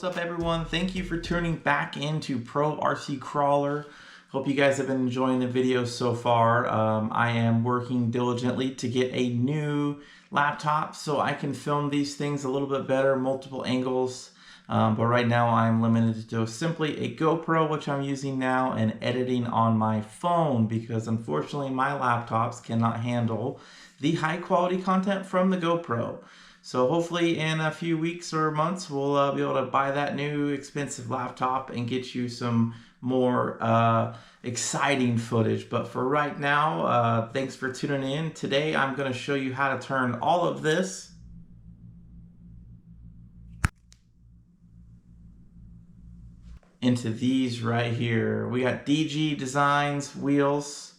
up, everyone? Thank you for tuning back into Pro RC Crawler. Hope you guys have been enjoying the videos so far. I am working diligently to get a new laptop so I can film these things a little bit better, multiple angles. But right now I'm limited to simply a GoPro, which I'm using now, and editing on my phone because unfortunately my laptops cannot handle the high quality content from the GoPro. So hopefully in a few weeks or months, we'll be able to buy that new expensive laptop and get you some more exciting footage. But for right now, thanks for tuning in. Today, I'm going to show you how to turn all of this into these right here. We got DG Designs wheels.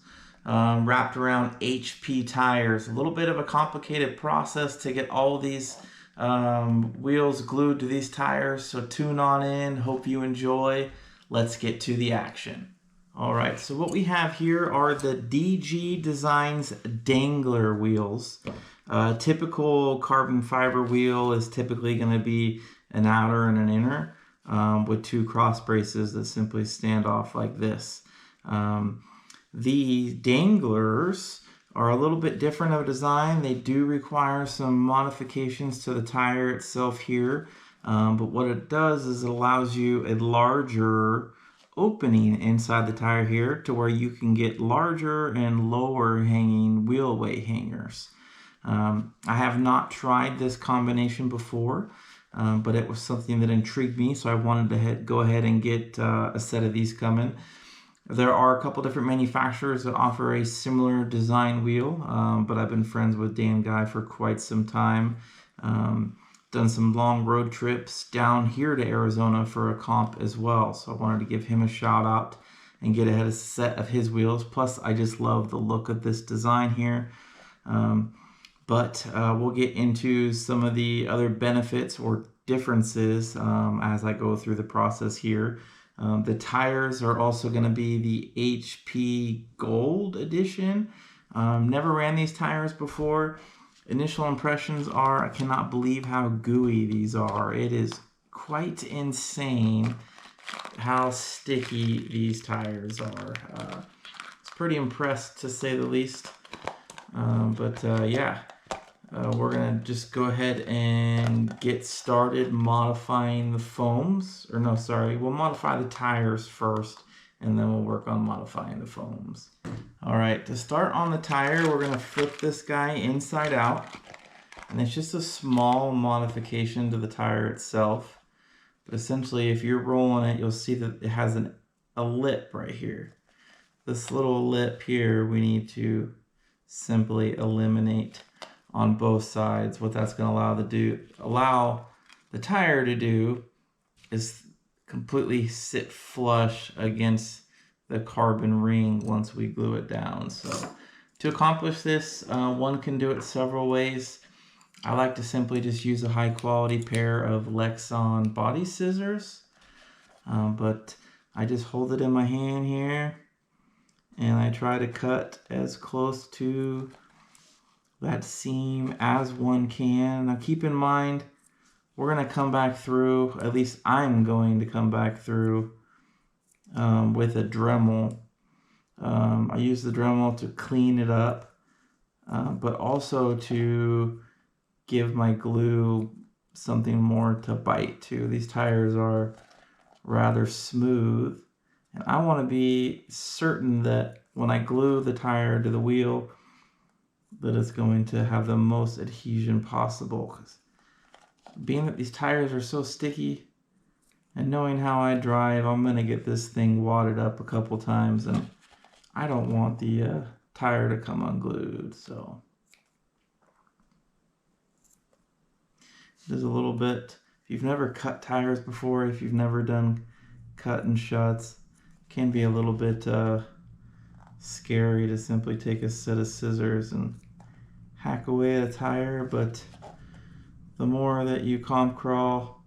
Wrapped around HP tires. A little bit of a complicated process to get all these wheels glued to these tires, so tune on in. Hope you enjoy. Let's get to the action. All right, so what we have here are the DG Designs Dangler wheels. Typical carbon fiber wheel is typically going to be an outer and an inner with two cross braces that simply stand off like this. The Danglers are a little bit different of a design. They do require some modifications to the tire itself here, but what it does is it allows you a larger opening inside the tire here to where you can get larger and lower hanging wheel weight hangers. I have not tried this combination before, but it was something that intrigued me, so I wanted to go ahead and get a set of these coming. There are a couple different manufacturers that offer a similar design wheel, but I've been friends with Dan Guy for quite some time. Done some long road trips down here to Arizona for a comp as well, so I wanted to give him a shout out and get a set of his wheels. Plus, I just love the look of this design here. But we'll get into some of the other benefits or differences as I go through the process here. The tires are also going to be the HP Gold Edition. Never ran these tires before. Initial impressions are, I cannot believe how gooey these are. It is quite insane how sticky these tires are. It's pretty impressed to say the least. Yeah. We're going to just go ahead and get started modifying the foams. Or no, sorry, we'll modify the tires first, and then we'll work on modifying the foams. All right, to start on the tire, we're going to flip this guy inside out. And it's just a small modification to the tire itself. But essentially, if you're rolling it, you'll see that it has a lip right here. This little lip here, we need to simply eliminate on both sides. What that's going to allow the tire to do is completely sit flush against the carbon ring once we glue it down. So to accomplish this, one can do it several ways. I like to simply just use a high quality pair of Lexan body scissors, but I just hold it in my hand here and I try to cut as close to that seam as one can. Now keep in mind, we're going to come back through, at least I'm going to come back through with a Dremel. I use the Dremel to clean it up, but also to give my glue something more to bite to. These tires are rather smooth, and I want to be certain that when I glue the tire to the wheel, that it's going to have the most adhesion possible. Because being that these tires are so sticky, and knowing how I drive, I'm going to get this thing wadded up a couple times, and I don't want the tire to come unglued. So there's a little bit, if you've never cut tires before, if you've never done cut and shuts, it can be a little bit scary to simply take a set of scissors and hack away at a tire, but the more that you comp crawl,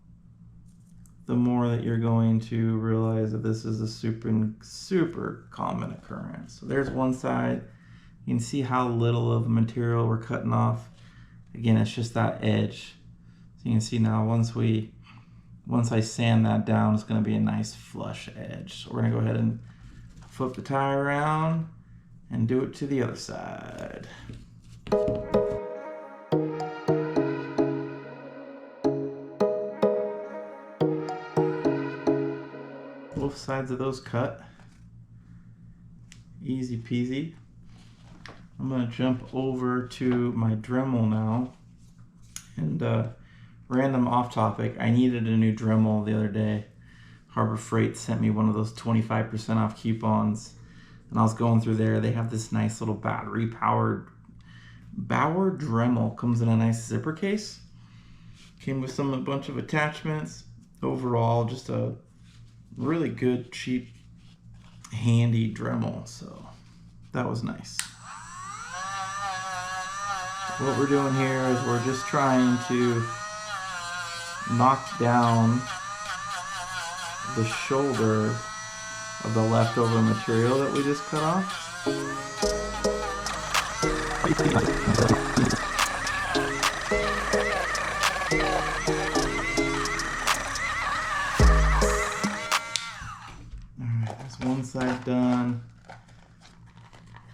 the more that you're going to realize that this is a super common occurrence. So there's one side. You can see how little of the material we're cutting off. Again, it's just that edge. So you can see now once we once I sand that down, it's going to be a nice flush edge. So we're going to go ahead and flip the tire around and do it to the other side. Both sides of those cut. Easy peasy. I'm going to jump over to my Dremel now. And random off topic, I needed a new Dremel the other day. Harbor Freight sent me one of those 25% off coupons. And I was going through there. They have this nice little battery powered Bauer Dremel. Comes in a nice zipper case. Came with a bunch of attachments. Overall, just a really good, cheap, handy Dremel. So that was nice. What we're doing here is we're just trying to knock down the shoulder of the leftover material that we just cut off. Alright, that's one side done.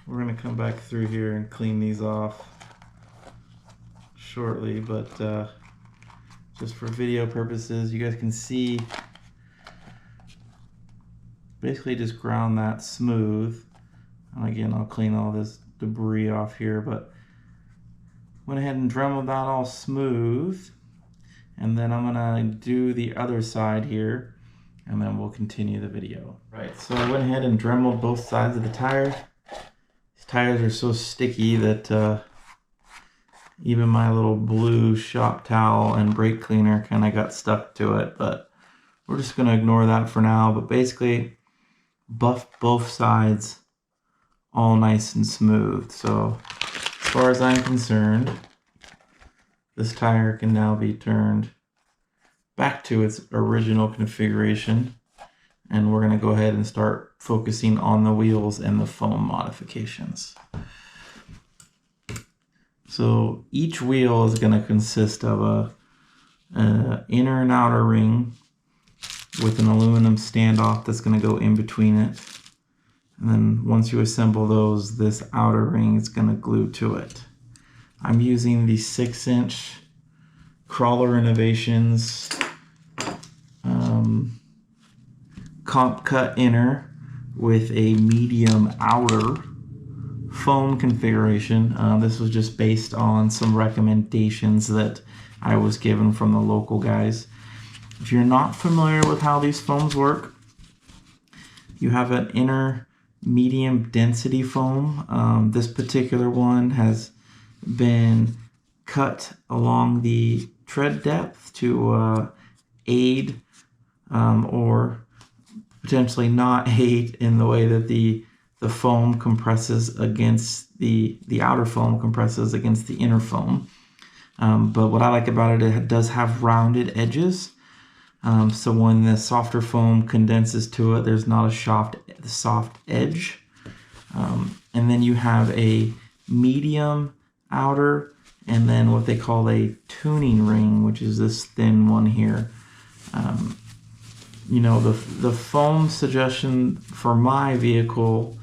We're going to come back through here and clean these off shortly, but just for video purposes, you guys can see basically just ground that smooth. And again, I'll clean all this debris off here, but went ahead and dremeled that all smooth, and then I'm gonna do the other side here, and then we'll continue the video. Right, so I went ahead and dremeled both sides of the tire. These tires are so sticky that even my little blue shop towel and brake cleaner kind of got stuck to it, but we're just going to ignore that for now. But basically, buffed both sides all nice and smooth. So as far as I'm concerned, this tire can now be turned back to its original configuration, and we're going to go ahead and start focusing on the wheels and the foam modifications. So each wheel is going to consist of a inner and outer ring with an aluminum standoff that's going to go in between it. And then once you assemble those, this outer ring is going to glue to it. I'm using the 6-inch Crawler Innovations comp cut inner with a medium outer foam configuration. This was just based on some recommendations that I was given from the local guys. If you're not familiar with how these foams work, you have an inner medium density foam. This particular one has been cut along the tread depth to aid or potentially not aid in the way that the foam compresses against the outer foam compresses against the inner foam. But what I like about it, it does have rounded edges. So when the softer foam condenses to it, there's not a soft edge. And then you have a medium outer, and then what they call a tuning ring, which is this thin one here. You know, the foam suggestion for my vehicle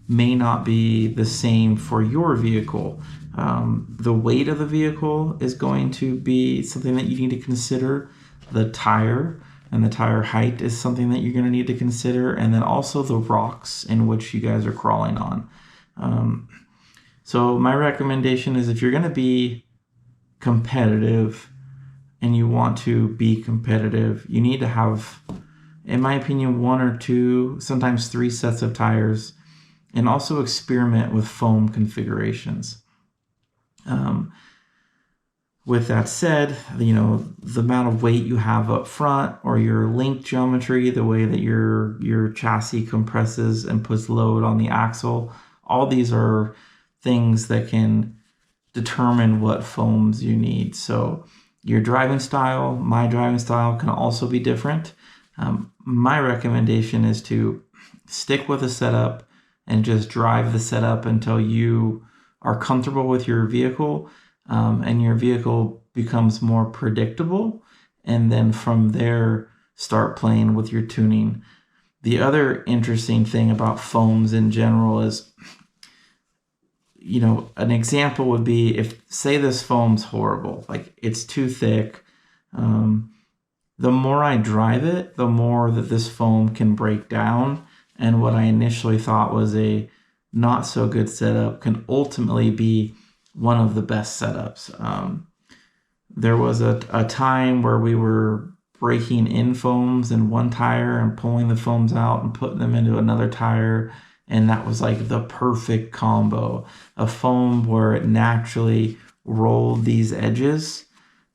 may not be the same for your vehicle. The weight of the vehicle is going to be something that you need to consider. The tire and the tire height is something that you're going to need to consider, and then also the rocks in which you guys are crawling on. So my recommendation is, if you're going to be competitive and you want to be competitive, you need to have, in my opinion, 1 or 2, sometimes 3 sets of tires, and also experiment with foam configurations. With that said, you know, the amount of weight you have up front, or your link geometry, the way that your chassis compresses and puts load on the axle, all these are things that can determine what foams you need. So your driving style, my driving style, can also be different. My recommendation is to stick with a setup and just drive the setup until you are comfortable with your vehicle, and your vehicle becomes more predictable. and then from there start playing with your tuning. The other interesting thing about foams in general is, you know, an example would be if, say, this foam's horrible, like it's too thick. The more I drive it, the more that this foam can break down. And what I initially thought was a not so good setup can ultimately be one of the best setups. There was a time where we were breaking in foams in one tire and pulling the foams out and putting them into another tire. And that was like the perfect combo. A foam where it naturally rolled these edges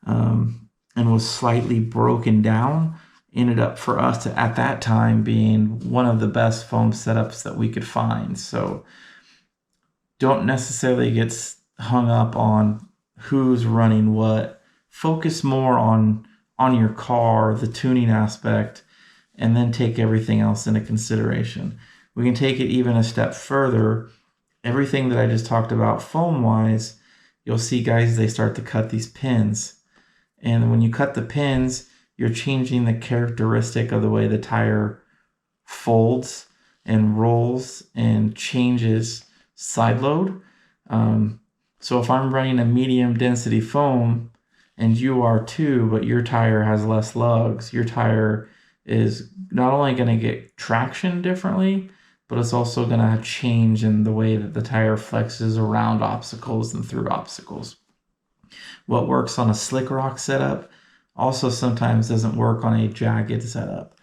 and was slightly broken down ended up for us to, at that time, being one of the best foam setups that we could find. So don't necessarily get hung up on who's running what. Focus more on your car, the tuning aspect, and then take everything else into consideration. We can take it even a step further. Everything that I just talked about foam-wise, you'll see guys, they start to cut these pins. And when you cut the pins, you're changing the characteristic of the way the tire folds and rolls and changes side load. So if I'm running a medium density foam and you are too, but your tire has less lugs, your tire is not only going to get traction differently, but it's also going to change in the way that the tire flexes around obstacles and through obstacles. What works on a slick rock setup also sometimes doesn't work on a jagged setup.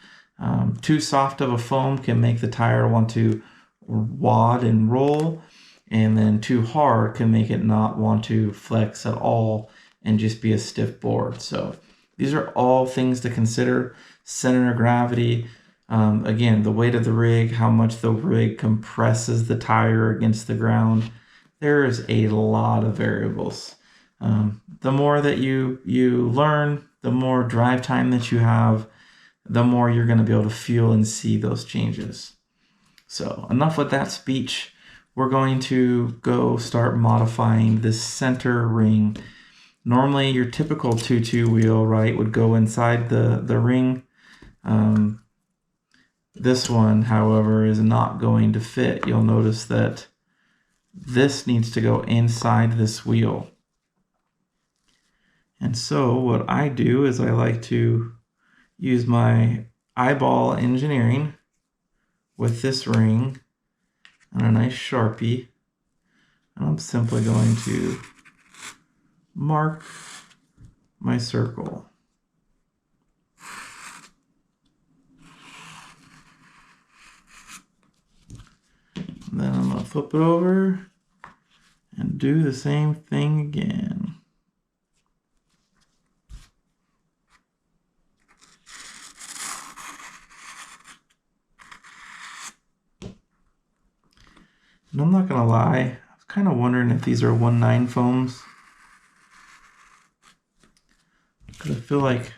Too soft of a foam can make the tire want to wad and roll, and then too hard can make it not want to flex at all and just be a stiff board. So these are all things to consider. Center of gravity, again, the weight of the rig, how much the rig compresses the tire against the ground. There is a lot of variables. The more that you learn, the more drive time that you have, the more you're going to be able to feel and see those changes. So enough with that speech. We're going to go start modifying this center ring. Normally your typical 2-2 wheel, right, would go inside the ring. This one, however, is not going to fit. You'll notice that this needs to go inside this wheel. And so what I do is I like to use my eyeball engineering with this ring and a nice Sharpie. And I'm simply going to mark my circle. And then I'm going to flip it over and do the same thing again. And I'm not going to lie, I was kind of wondering if these are 1/9 foams. Because I feel like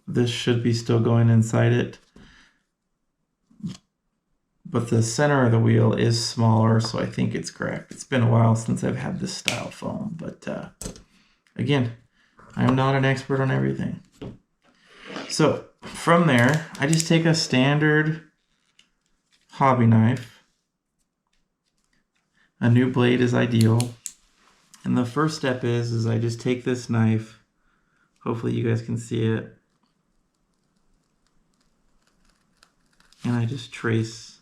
this should be still going inside it. But the center of the wheel is smaller, so I think it's correct. It's been a while since I've had this style foam. But again, I am not an expert on everything. So from there, I just take a standard hobby knife. A new blade is ideal. And the first step is I just take this knife. Hopefully you guys can see it. And I just trace.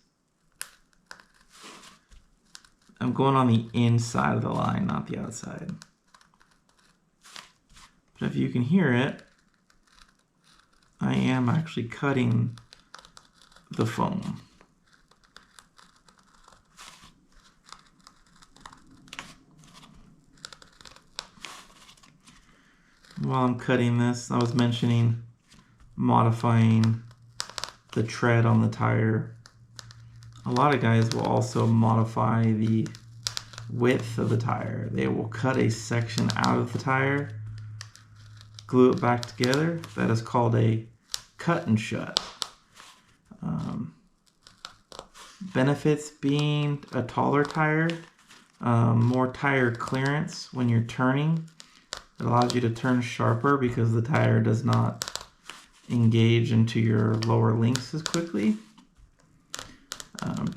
I'm going on the inside of the line, not the outside. But if you can hear it, I am actually cutting the foam. While I'm cutting this, I was mentioning modifying the tread on the tire. A lot of guys will also modify the width of the tire. They will cut a section out of the tire, glue it back together. That is called a cut and shut. Benefits being a taller tire, more tire clearance when you're turning. It allows you to turn sharper because the tire does not engage into your lower links as quickly.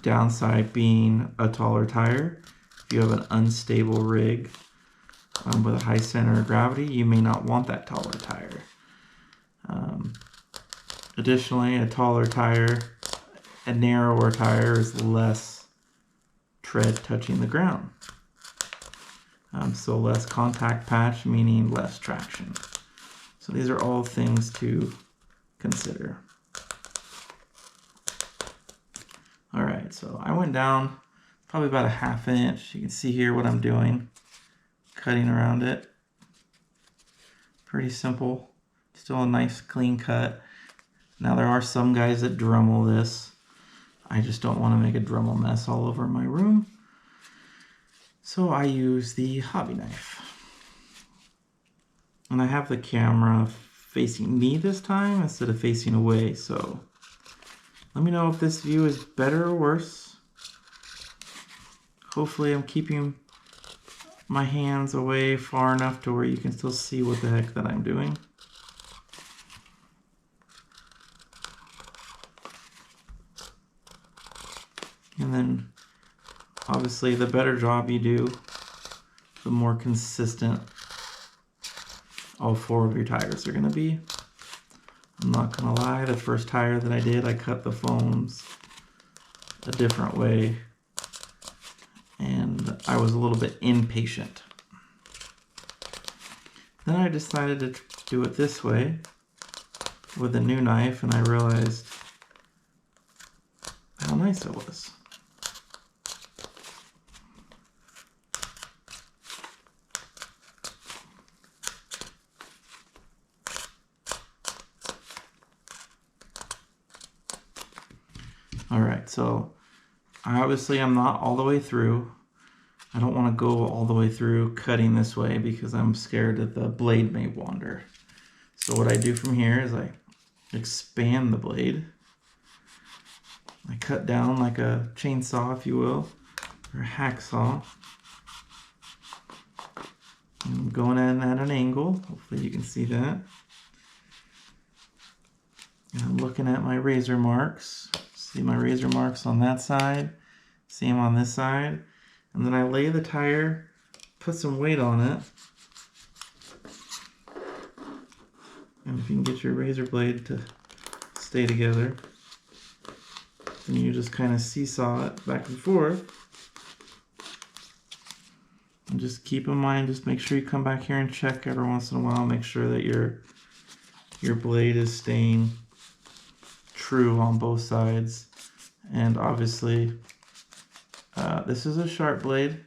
Downside being a taller tire. If you have an unstable rig with a high center of gravity, you may not want that taller tire. Additionally, a taller tire, a narrower tire is less tread touching the ground. So less contact patch, meaning less traction. So these are all things to consider. All right, so I went down probably about a 1/2 inch. You can see here what I'm doing, cutting around it. Pretty simple, still a nice clean cut. Now there are some guys that Dremel this. I just don't want to make a Dremel mess all over my room. So I use the hobby knife. And I have the camera facing me this time instead of facing away, so let me know if this view is better or worse. Hopefully I'm keeping my hands away far enough to where you can still see what the heck that I'm doing. And then obviously the better job you do, the more consistent all 4 of your tires are going to be. I'm not going to lie, the first tire that I did, I cut the foams a different way and I was a little bit impatient. Then I decided to do it this way with a new knife and I realized how nice it was. Alright, so obviously I'm not all the way through. I don't want to go all the way through cutting this way because I'm scared that the blade may wander. So what I do from here is I expand the blade. I cut down like a chainsaw, if you will, or a hacksaw. I'm going in at an angle. Hopefully you can see that. And I'm looking at my razor marks. See my razor marks on that side, see them on this side, and then I lay the tire, put some weight on it, and if you can get your razor blade to stay together, then you just kind of seesaw it back and forth. And just keep in mind, just make sure you come back here and check every once in a while, make sure that your blade is staying true on both sides. And obviously this is a sharp blade,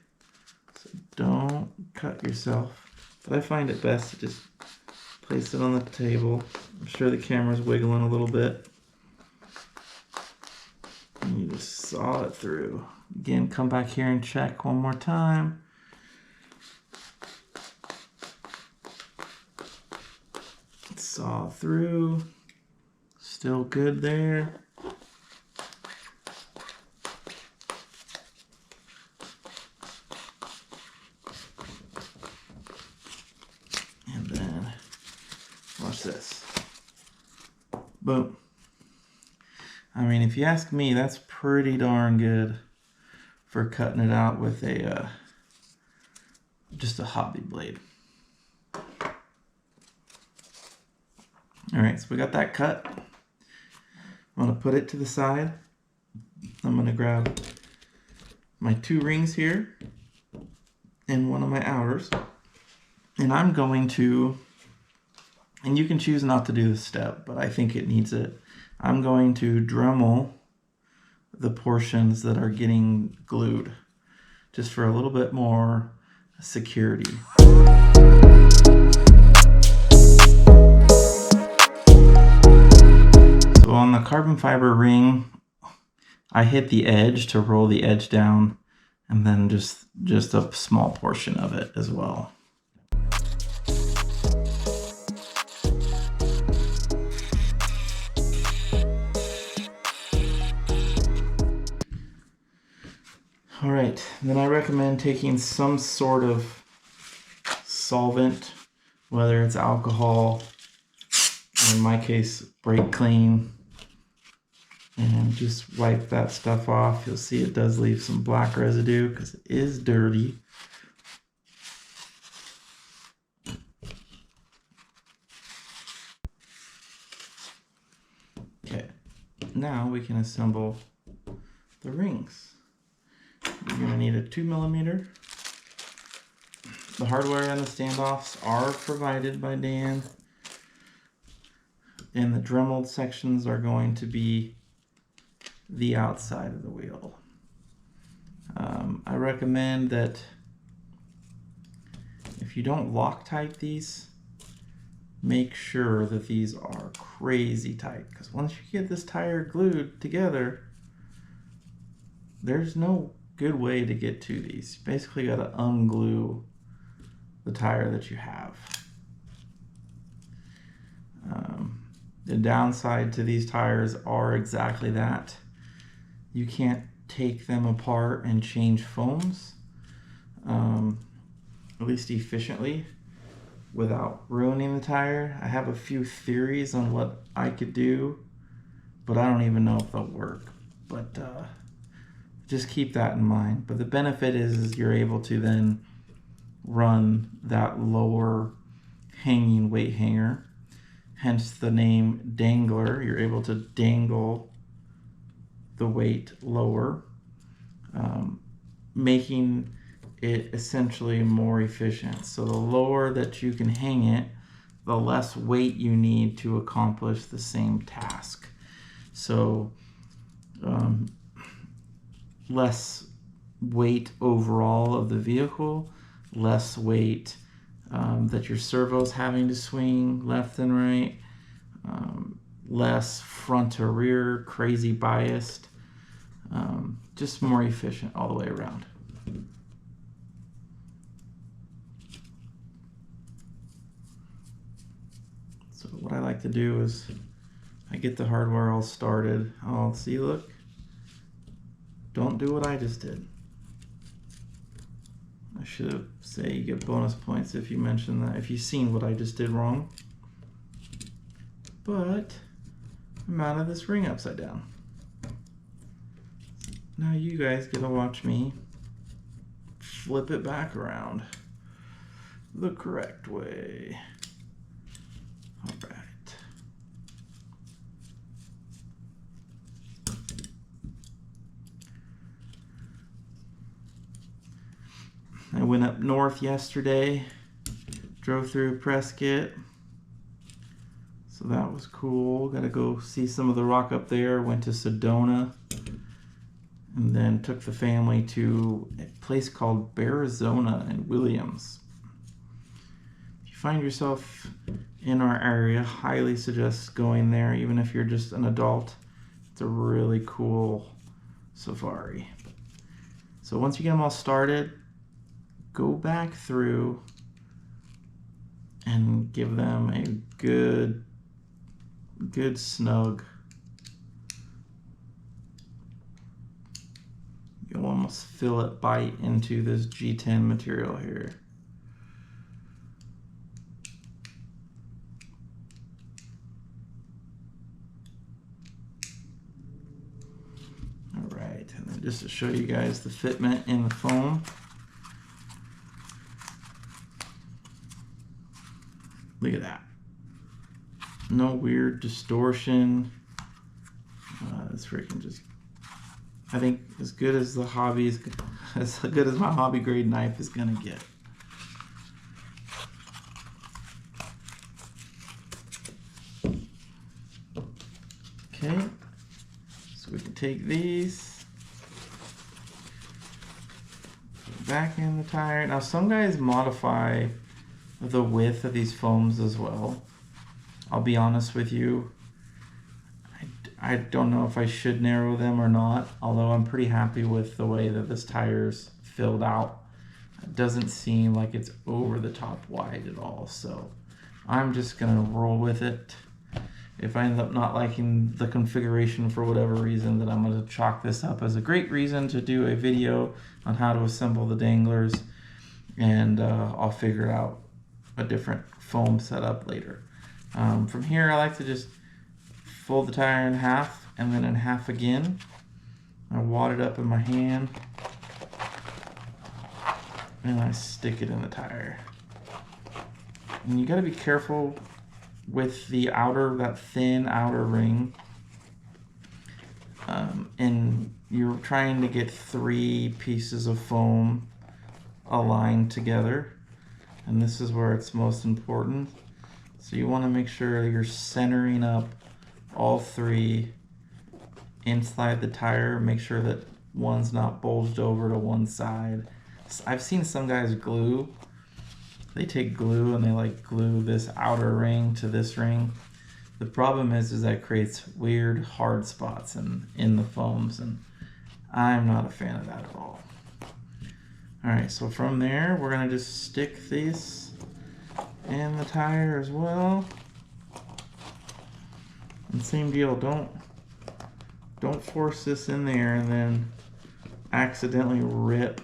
so don't cut yourself, but I find it best to just place it on the table. I'm sure the camera's wiggling a little bit and you just saw it through. Again, come back here and check one more time. Saw through. Still good there. And then, watch this. Boom. I mean, if you ask me, that's pretty darn good for cutting it out with a just a hobby blade. All right, so we got that cut. I'm gonna put it to the side. I'm gonna grab my 2 rings here and one of my outers. And I'm going to, and you can choose not to do this step, but I think it needs it. I'm going to Dremel the portions that are getting glued, just for a little bit more security. So on the carbon fiber ring, I hit the edge to roll the edge down, and then just a small portion of it as well. All right, then I recommend taking some sort of solvent whether it's alcohol, or in my case, brake clean, and just wipe that stuff off. You'll see it does leave some black residue because it is dirty. Okay, now we can assemble the rings. You're going to need a 2mm. The hardware and the standoffs are provided by Dan. And the Dremel sections are going to be the outside of the wheel. I recommend that if you don't Loctite these, make sure that these are crazy tight, because once you get this tire glued together, there's no good way to get to these. You basically got to unglue the tire that you have. The downside to these tires are exactly that. You can't take them apart and change foams, at least efficiently, without ruining the tire. I have a few theories on what I could do, but I don't even know if they'll work. But just keep that in mind. But the benefit is you're able to then run that lower hanging weight hanger, hence the name Dangler. You're able to dangle the weight lower, making it essentially more efficient. So the lower that you can hang it, the less weight you need to accomplish the same task. So less weight overall of the vehicle, less weight that your servo's having to swing left and right, less front to rear, crazy biased, just more efficient all the way around. So what I like to do is I get the hardware all started. I'll see, look, don't do what I just did. I should have said you get bonus points if you mention that, if you've seen what I just did wrong. But I'm out of this ring upside down. Now you guys get to watch me flip it back around the correct way. All right. I went up north yesterday, drove through Prescott, so that was cool. Got to go see some of the rock up there. Went to Sedona, and then took the family to a place called Arizona in Williams. If you find yourself in our area, highly suggest going there, even if you're just an adult. It's a really cool safari. So once you get them all started, go back through and give them a good snug. You'll almost feel it bite into this G10 material here. All right, and then just to show you guys the fitment in the foam. Look at that. No weird distortion. It's freaking just, I think, as good as the hobby is, as good as my hobby grade knife is gonna get. Okay, so we can take these back in the tire. Now some guys modify the width of these foams as well. I'll be honest with you, I don't know if I should narrow them or not, although I'm pretty happy with the way that this tire's filled out. It doesn't seem like it's over the top wide at all, so I'm just gonna roll with it. If I end up not liking the configuration for whatever reason, then I'm gonna chalk this up as a great reason to do a video on how to assemble the Danglers, and I'll figure out a different foam setup later. From here, I like to just fold the tire in half and then in half again. I wad it up in my hand and I stick it in the tire. And you got to be careful with the outer, that thin outer ring. And you're trying to get 3 pieces of foam aligned together. And this is where it's most important. So you want to make sure you're centering up all 3 inside the tire. Make sure that one's not bulged over to one side. I've seen some guys glue. They take glue and they like glue this outer ring to this ring. The problem is that creates weird hard spots in the foams, and I'm not a fan of that at all. Alright, so from there we're gonna just stick these in the tire as well. And same deal, don't force this in there and then accidentally rip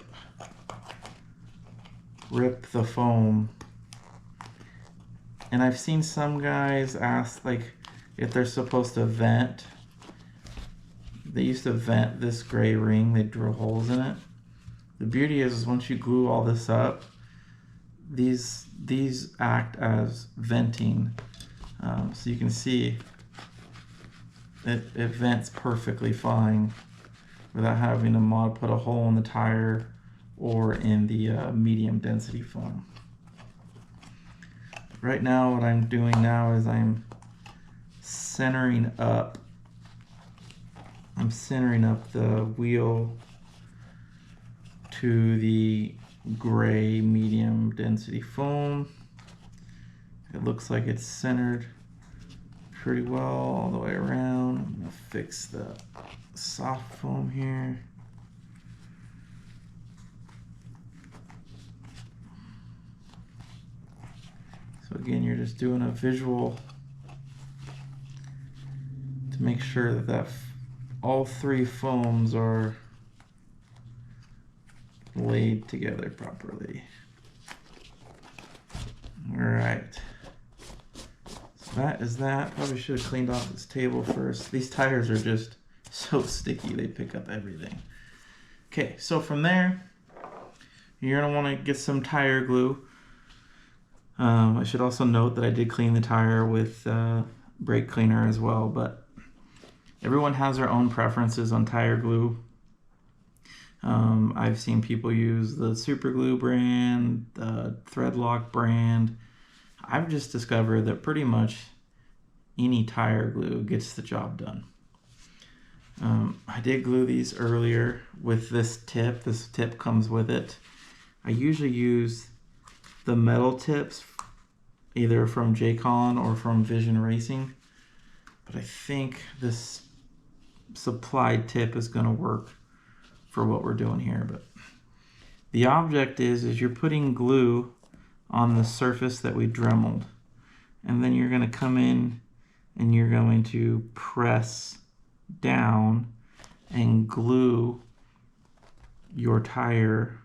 the foam. And I've seen some guys ask like if they're supposed to vent. They used to vent this gray ring, they drill holes in it. The beauty is once you glue all this up, these act as venting. So you can see it vents perfectly fine without having to put a hole in the tire or in the medium density foam. Right now what I'm doing now is I'm centering up the wheel to the gray medium density foam. It looks like it's centered pretty well all the way around. I'm gonna fix the soft foam here. So again, you're just doing a visual to make sure that all 3 foams are laid together properly. All right. So that is that. Probably should have cleaned off this table first. These tires are just so sticky, they pick up everything. Okay, so from there, you're gonna wanna get some tire glue. I should also note that I did clean the tire with brake cleaner as well, but everyone has their own preferences on tire glue. I've seen people use the Super Glue brand, the Threadlock brand. I've just discovered that pretty much any tire glue gets the job done. I did glue these earlier with this tip. This tip comes with it. I usually use the metal tips, either from J-Con or from Vision Racing, but I think this supplied tip is going to work for what we're doing here. But the object is you're putting glue on the surface that we dremeled, and then you're going to come in and you're going to press down and glue your tire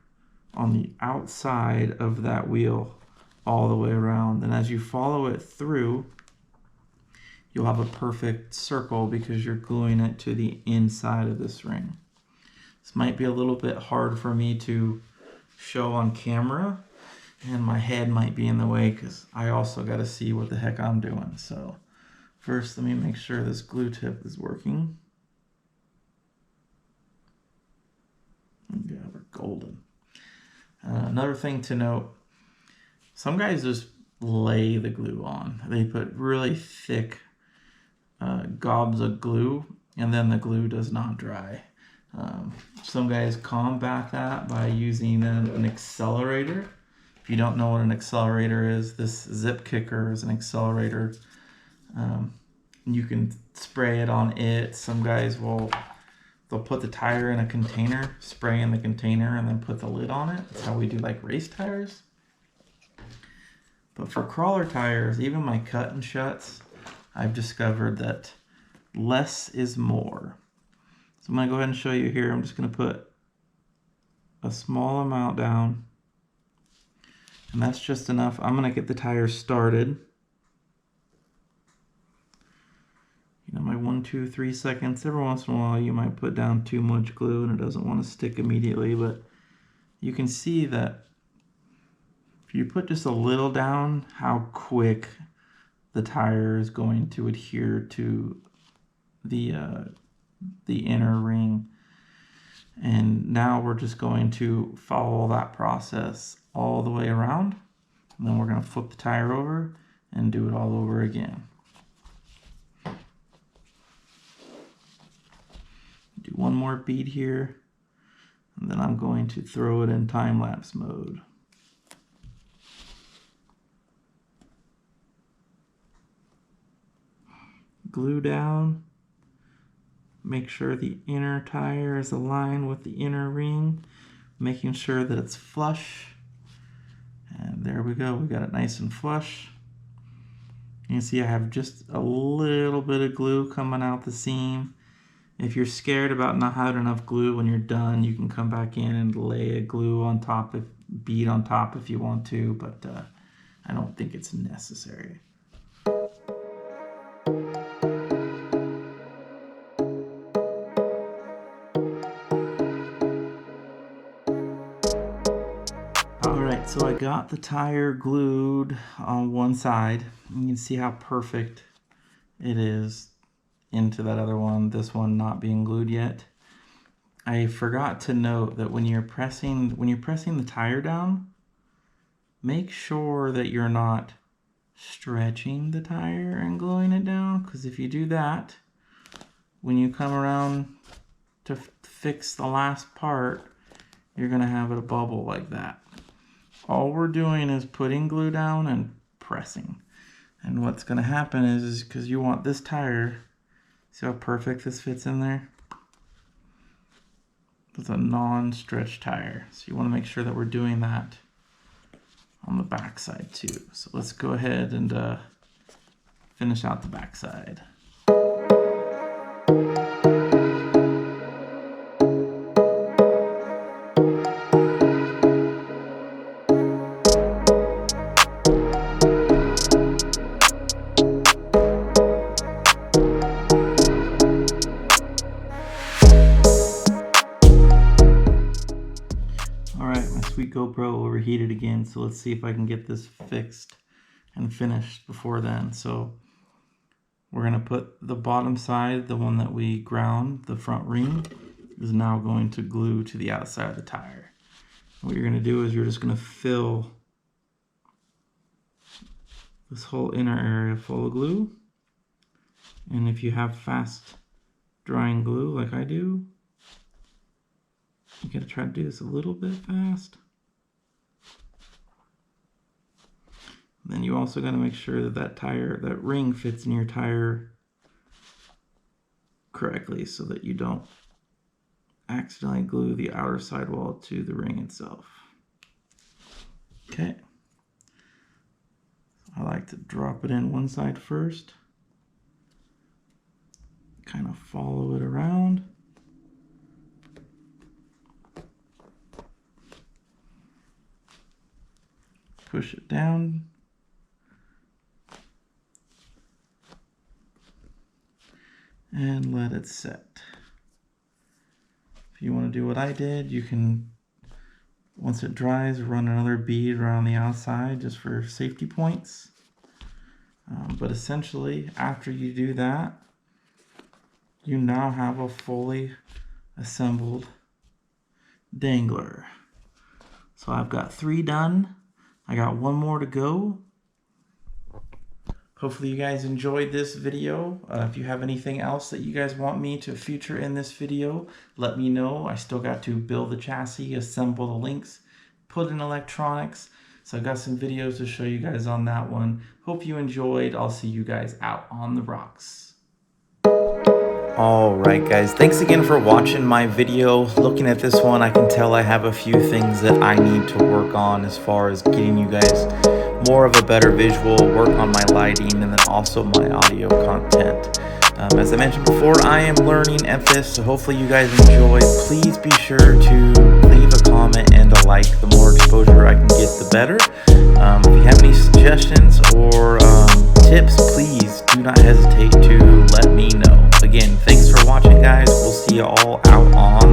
on the outside of that wheel all the way around. And as you follow it through, you'll have a perfect circle because you're gluing it to the inside of this ring. This might be a little bit hard for me to show on camera, and my head might be in the way because I also got to see what the heck I'm doing. So first, let me make sure this glue tip is working. Yeah, we're golden. Another thing to note, some guys just lay the glue on. They put really thick gobs of glue, and then the glue does not dry. Some guys combat that by using an accelerator. If you don't know what an accelerator is, this zip kicker is an accelerator. You can spray it on it. Some guys they'll put the tire in a container, spray in the container, and then put the lid on it. That's how we do like race tires. But for crawler tires, even my cut and shuts, I've discovered that less is more. So I'm going to go ahead and show you here. I'm just going to put a small amount down. And that's just enough. I'm gonna get the tires started. You know, my 1, 2, 3 seconds. Every once in a while you might put down too much glue and it doesn't want to stick immediately, but you can see that if you put just a little down, how quick the tire is going to adhere to the inner ring. And now we're just going to follow that process all the way around. And then we're going to flip the tire over and do it all over again. Do one more bead here, and then I'm going to throw it in time-lapse mode. Glue down. Make sure the inner tire is aligned with the inner ring, making sure that it's flush. And there we go, we got it nice and flush. You can see I have just a little bit of glue coming out the seam. If you're scared about not having enough glue when you're done, you can come back in and lay a glue on top, bead on top if you want to, but I don't think it's necessary. Alright, so I got the tire glued on one side. You can see how perfect it is into that other one, this one not being glued yet. I forgot to note that when you're pressing the tire down, make sure that you're not stretching the tire and gluing it down, because if you do that, when you come around to fix the last part, you're going to have it a bubble like that. All we're doing is putting glue down and pressing. And what's going to happen is because you want this tire, see how perfect this fits in there? It's a non-stretch tire. So you want to make sure that we're doing that on the back side too. So let's go ahead and finish out the back side. GoPro overheated again, so let's see if I can get this fixed and finished before then. So we're going to put the bottom side, the one that we ground, the front ring, is now going to glue to the outside of the tire. What you're going to do is you're just going to fill this whole inner area full of glue. And if you have fast drying glue like I do, you got to try to do this a little bit fast. Then you also got to make sure that that ring fits in your tire correctly so that you don't accidentally glue the outer sidewall to the ring itself. Okay. I like to drop it in one side first. Kind of follow it around. Push it down. And let it set. If you want to do what I did, you can, once it dries, run another bead around the outside just for safety points. But essentially, after you do that, you now have a fully assembled Dangler. So I've got 3 done. I got 1 more to go. Hopefully you guys enjoyed this video. If you have anything else that you guys want me to feature in this video, let me know. I still got to build the chassis, assemble the links, put in electronics. So I've got some videos to show you guys on that one. Hope you enjoyed. I'll see you guys out on the rocks. Alright guys, thanks again for watching my video. Looking at this one, I can tell I have a few things that I need to work on as far as getting you guys more of a better visual, work on my lighting, and then also my audio content. As I mentioned before, I am learning at this, so hopefully you guys enjoy. Please be sure to leave a comment and a like. The more exposure I can get, the better. do not hesitate to let me know. Again, thanks for watching, guys. We'll see you all out on